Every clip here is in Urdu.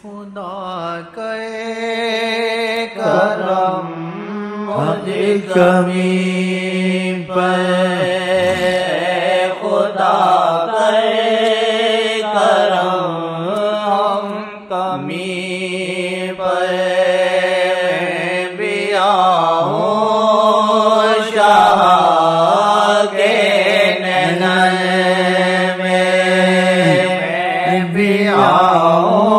خدا کرے کرم مجھ کمی پر، خدا کرے کرم ہم کمی پر، بیاہوں شاہ کے نینن میں، بیاہوں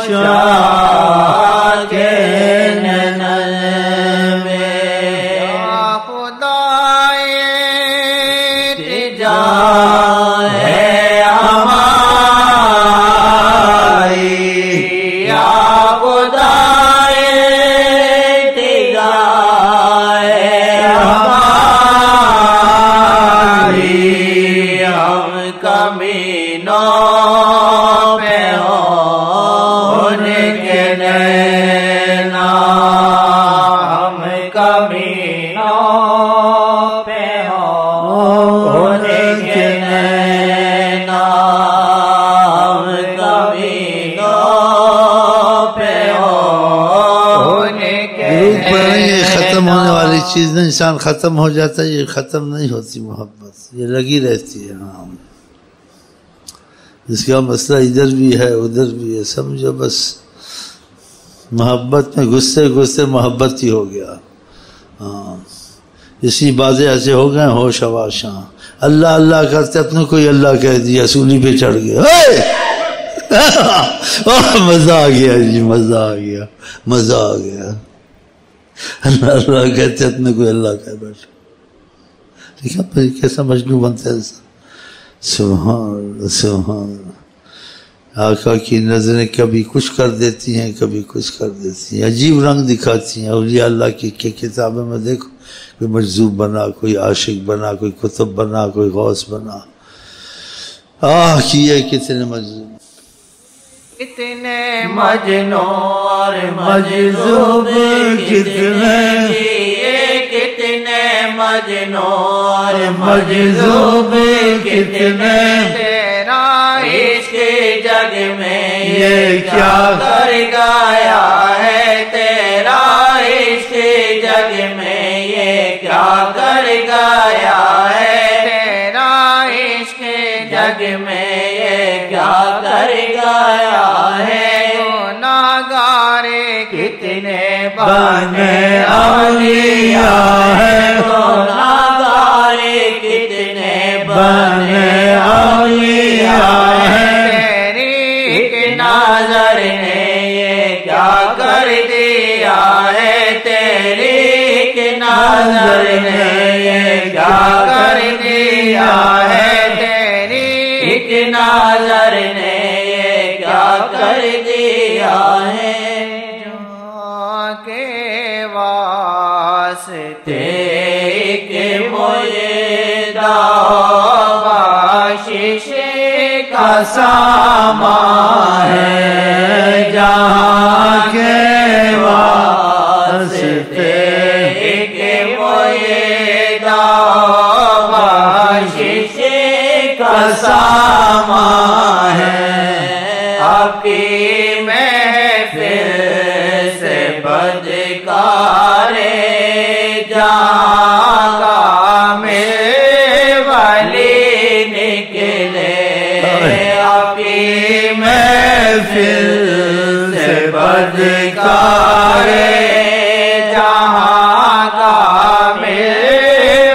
شاہ کے نینن میں، خدائے تجا ہے ہماری، یا خدائے تجا ہے ہماری، ہم کمینوں پہ ہون کے نینا، ہم کمینوں پہ ہون کے نینا، ہم کمینوں پہ ہون کے گروپ نہیں، یہ ختم ہونے والی چیز نہیں، انسان ختم ہو جاتا ہے، یہ ختم نہیں ہوتی محبت، یہ لگی رہتی ہے۔ ہاں، اس کا مسئلہ ادھر بھی ہے ادھر بھی ہے، سمجھو بس محبت میں گھستے گھستے محبت ہی ہو گیا۔ ہاں، اسی باتیں ایسے ہو گئے ہوش حواشاں، اللہ اللہ کرتے اپنے کوئی اللہ کہہ دیا، سولی پہ چڑھ گیا، مزہ آ گیا جی، مزہ آ گیا، مزہ آ گیا، اللہ اللہ کہتے اپنے کوئی اللہ کہہ بیٹھا، ٹھیک ہے پھر کیسا مجنون بنتا ہے ایسا۔ سبحان اللہ سبحان اللہ، آقا کی نظریں کبھی کچھ کر دیتی ہیں کبھی کچھ کر دیتی ہیں، عجیب رنگ دکھاتی ہیں۔ اولیاء اللہ کی کتابوں میں دیکھو، کوئی مجذوب بنا، کوئی عاشق بنا، کوئی کتب بنا، کوئی غوث بنا، کیے کتنے مجذوب، کتنے مجنوں اور مجذوب کتنے کیے، کتنے مجنوں اور مجذوب کتنے، تیرا عشق جگ میں یہ کیا کر گایا ہے، تیرا عشق جگ میں یہ کیا کر گایا ہے، تیرا عشق جگ میں یہ کیا کر گایا ہے، گناہگارے کتنے بنے اولیاء ہے، گناہگارے کتنے بنے اولیاء ہے، تیری ایک نظر نے یہ کیا کر دیا ہے، تیری ایک نظر نے یہ کیا کر دیا ہے، تیری ایک نظر نے یہ کیا کر دیا ہے، جو کے واسطے کہ مجھے بخشش کا سامان ہے، جہاں کے واسطے کہ مجھے بخشش کا سامان ہے، آپ کی محفل سے بدکار جہاں کامل ولی نکلے، آپ کی محفل سے بدکار جہاں کامل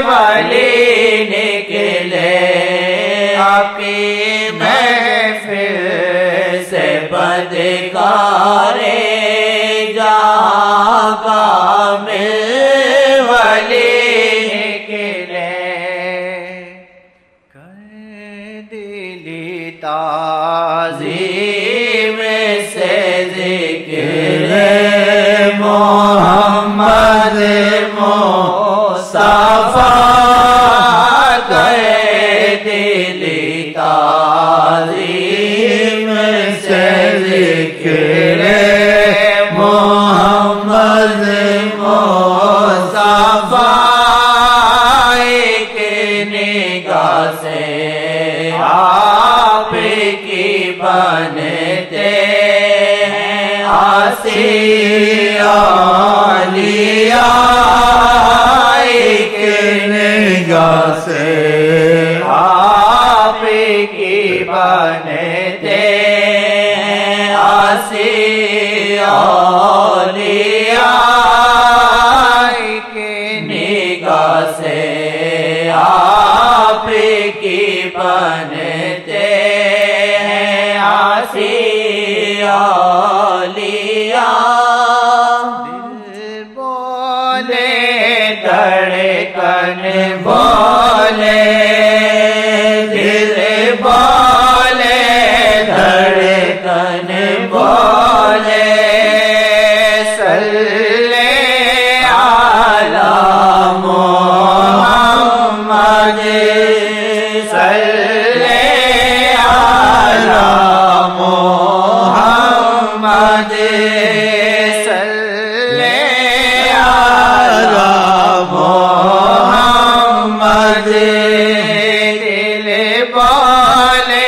ولی نکلے، آپ کی محفل سے بدکار جہاں کامل ولی نکلے، کر دلی تعظیم سے ذکر محمد مصطفیٰ، کر دلی تعظیم سے ذکر محمد مصطفیٰ، ایک نگاہ سے آپ کی بنتے نگاہ سے آپ کی بنتے آسی اولیاء کی نگاہ سے آپ کی بنتے آسی دھڑکن بولے دل بولے دھڑکن بولے صلی علی محمد صلی علی محمد دل بولے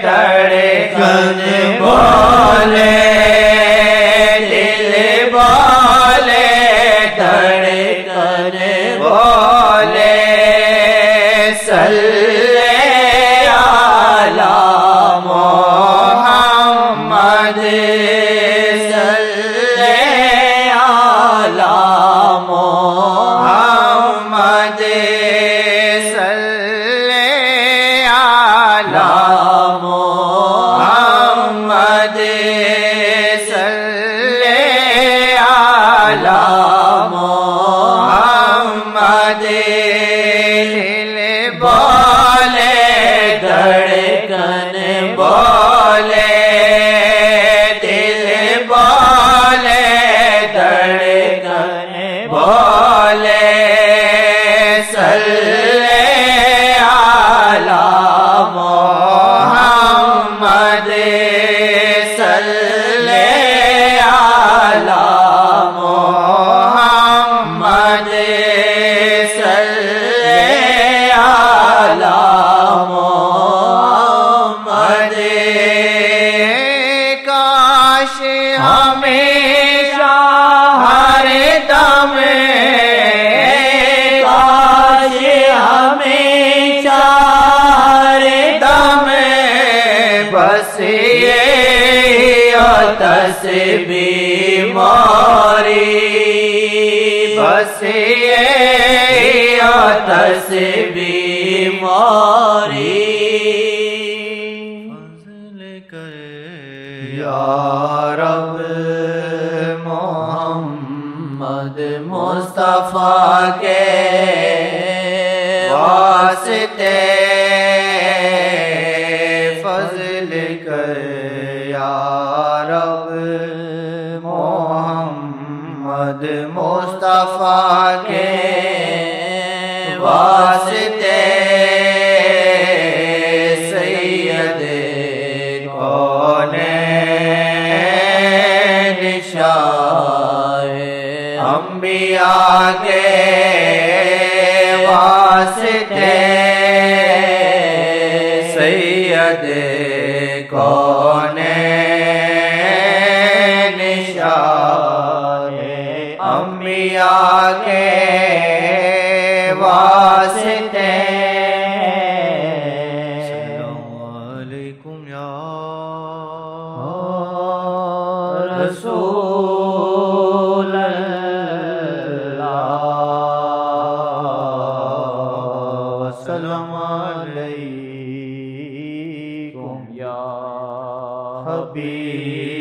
دھڑکن بولے دل بولے دھڑکن بولے صلی علی محمد صلی علی محمد دل بولے دھڑکن بولے دل بولے دھڑکن بولے صلی علی محمد صلی علی محمد کاش ہمیشہ ہر دم کاش ہمیشہ ہر دم بس یہ تسبیح ماری بس یہ تسبیح ماری یا رب محمد مصطفیٰ کے واسطے فضل کر یا رب محمد مصطفیٰ کے واسطے سید انبیاء کے واسطے سید کونین شاہ انبیاء کے واسطے السلام علیکم یا رسول السلام علیکم یا حبیب